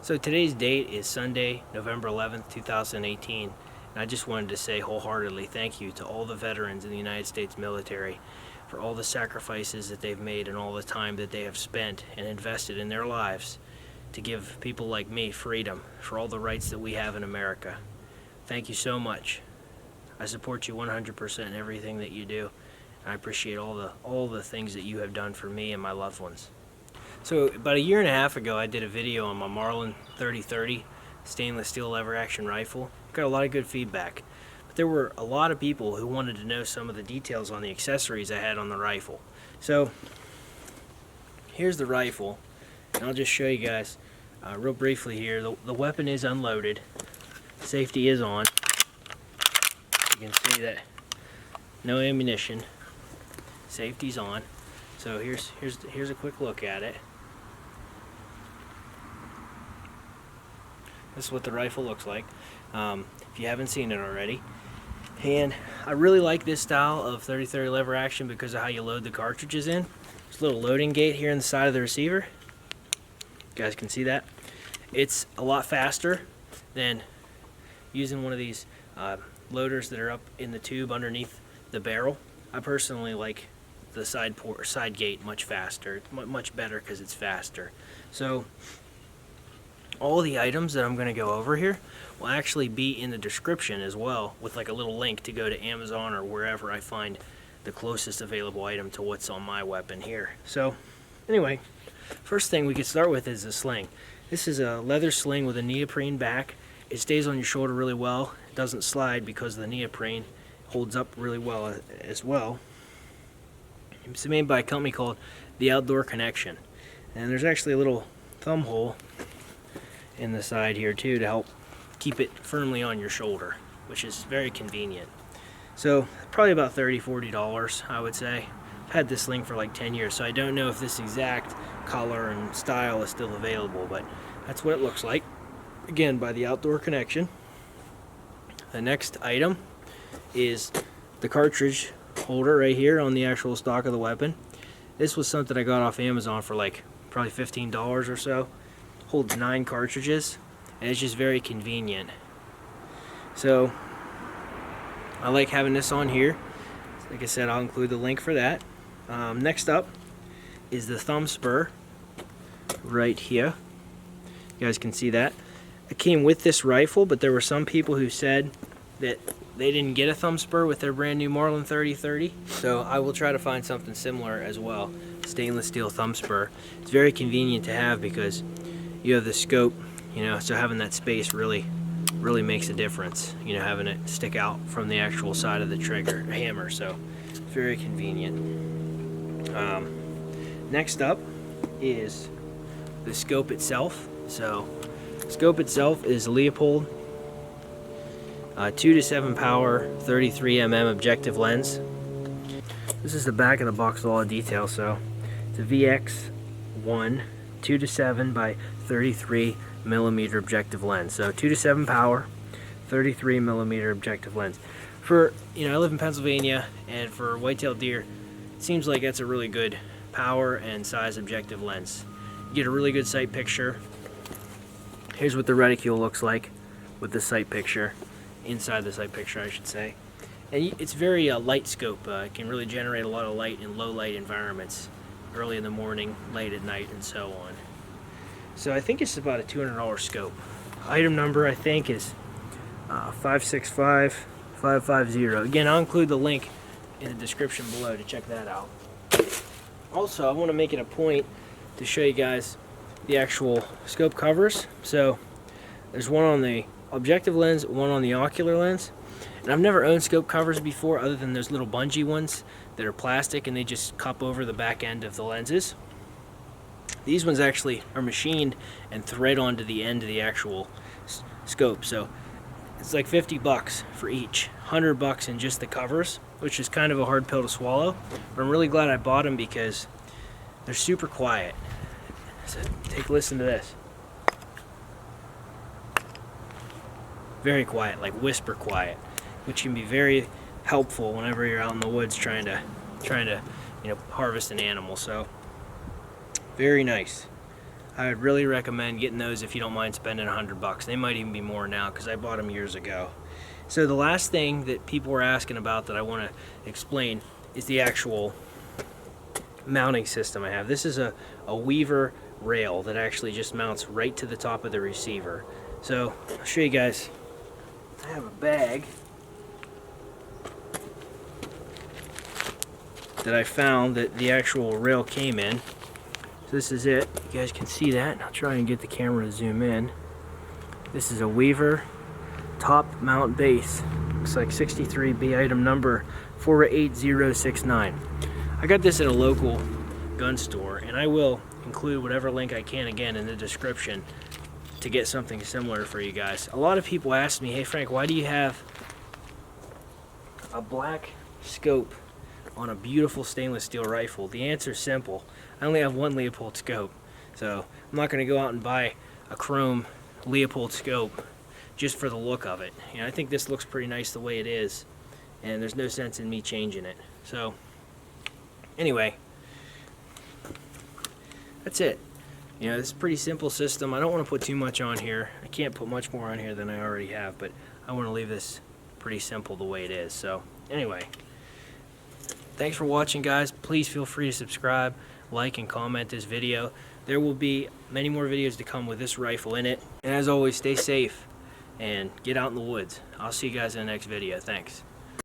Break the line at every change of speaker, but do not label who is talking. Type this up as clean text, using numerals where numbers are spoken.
So today's date is Sunday, November 11th, 2018, and I just wanted to say wholeheartedly thank you to all the veterans in the United States military for all the sacrifices that they've made and all the time that they have spent and invested in their lives to give people like me freedom for all the rights that we have in America. Thank you so much. I support you 100% in everything that you do. I appreciate all the things that you have done for me and my loved ones. So about a year and a half ago, I did a video on my Marlin 3030 stainless steel lever action rifle. Got a lot of good feedback, but there were a lot of people who wanted to know some of the details on the accessories I had on the rifle. So here's the rifle, and I'll just show you guys real briefly here. The weapon is unloaded, safety is on. You can see that no ammunition, safety's on. So here's a quick look at it. This is what the rifle looks like, if you haven't seen it already. And I really like this style of 30-30 lever action because of how you load the cartridges in. There's a little loading gate here in the side of the receiver. You guys can see that. It's a lot faster than using one of these loaders that are up in the tube underneath the barrel. I personally like the side gate much faster, much better because it's faster. So all the items that I'm going to go over here will actually be in the description as well, with like a little link to go to Amazon or wherever I find the closest available item to what's on my weapon here. So anyway, first thing we could start with is the sling. This is a leather sling with a neoprene back. It stays on your shoulder really well. It doesn't slide because the neoprene holds up really well as well. It's made by a company called The Outdoor Connection, and there's actually a little thumb hole in the side here too to help keep it firmly on your shoulder, which is very convenient. So probably about $30–40, I would say. I've had this sling for like 10 years, so I don't know if this exact color and style is still available, but that's what it looks like. Again, by The Outdoor Connection. The next item is the cartridge holder right here on the actual stock of the weapon. This was something I got off Amazon for like probably $15 or so. Holds 9 cartridges, and it's just very convenient. So I like having this on here. Like I said, I'll include the link for that. Next up is the thumb spur right here. You guys can see that. It came with this rifle, but there were some people who said that they didn't get a thumb spur with their brand new Marlin 3030. So I will try to find something similar as well. Stainless steel thumb spur. It's very convenient to have because you have the scope, you know, so having that space really makes a difference, you know, having it stick out from the actual side of the trigger hammer. So it's very convenient. Next up is the scope itself. So the scope itself is Leupold 2-7 power 33mm objective lens. This is the back of the box with all the details. So it's a VX1 2-7 by 33mm objective lens. So 2-7 power, 33mm objective lens. For, you know, I live in Pennsylvania, and for whitetail deer, it seems like that's a really good power and size objective lens. You get a really good sight picture. Here's what the reticule looks like with the sight picture, inside the sight picture I should say. And it's very light scope. It can really generate a lot of light in low light environments, early in the morning, late at night, and so on. So I think it's about a $200 scope. Item number I think is 565550. Again, I'll include the link in the description below to check that out. Also, I want to make it a point to show you guys the actual scope covers. So there's one on the objective lens, one on the ocular lens. And I've never owned scope covers before other than those little bungee ones that are plastic and they just cup over the back end of the lenses. These ones actually are machined and thread onto the end of the actual scope. So it's like $50 for each, $100 in just the covers, which is kind of a hard pill to swallow. But I'm really glad I bought them because they're super quiet. So take a listen to this. Very quiet, like whisper quiet, which can be very helpful whenever you're out in the woods trying to you know, harvest an animal. So very nice. I would really recommend getting those if you don't mind spending $100. They might even be more now because I bought them years ago. So the last thing that people were asking about that I want to explain is the actual mounting system I have. This is a Weaver rail that actually just mounts right to the top of the receiver. So I'll show you guys. I have a bag that I found that the actual rail came in. So this is it. You guys can see that. I'll try and get the camera to zoom in. This is a Weaver top mount base. Looks like 63B, item number 48069. I got this at a local gun store, and I will include whatever link I can again in the description to get something similar for you guys. A lot of people ask me, hey Frank, why do you have a black scope on a beautiful stainless steel rifle? The answer is simple. I only have one Leupold scope, so I'm not going to go out and buy a chrome Leupold scope just for the look of it. You know, I think this looks pretty nice the way it is, and there's no sense in me changing it. So anyway, that's it. You know, it's a pretty simple system. I don't want to put too much on here. I can't put much more on here than I already have, but I want to leave this pretty simple the way it is. So anyway, thanks for watching, guys. Please feel free to subscribe, like, and comment this video. There will be many more videos to come with this rifle in it. And as always, stay safe and get out in the woods. I'll see you guys in the next video. Thanks.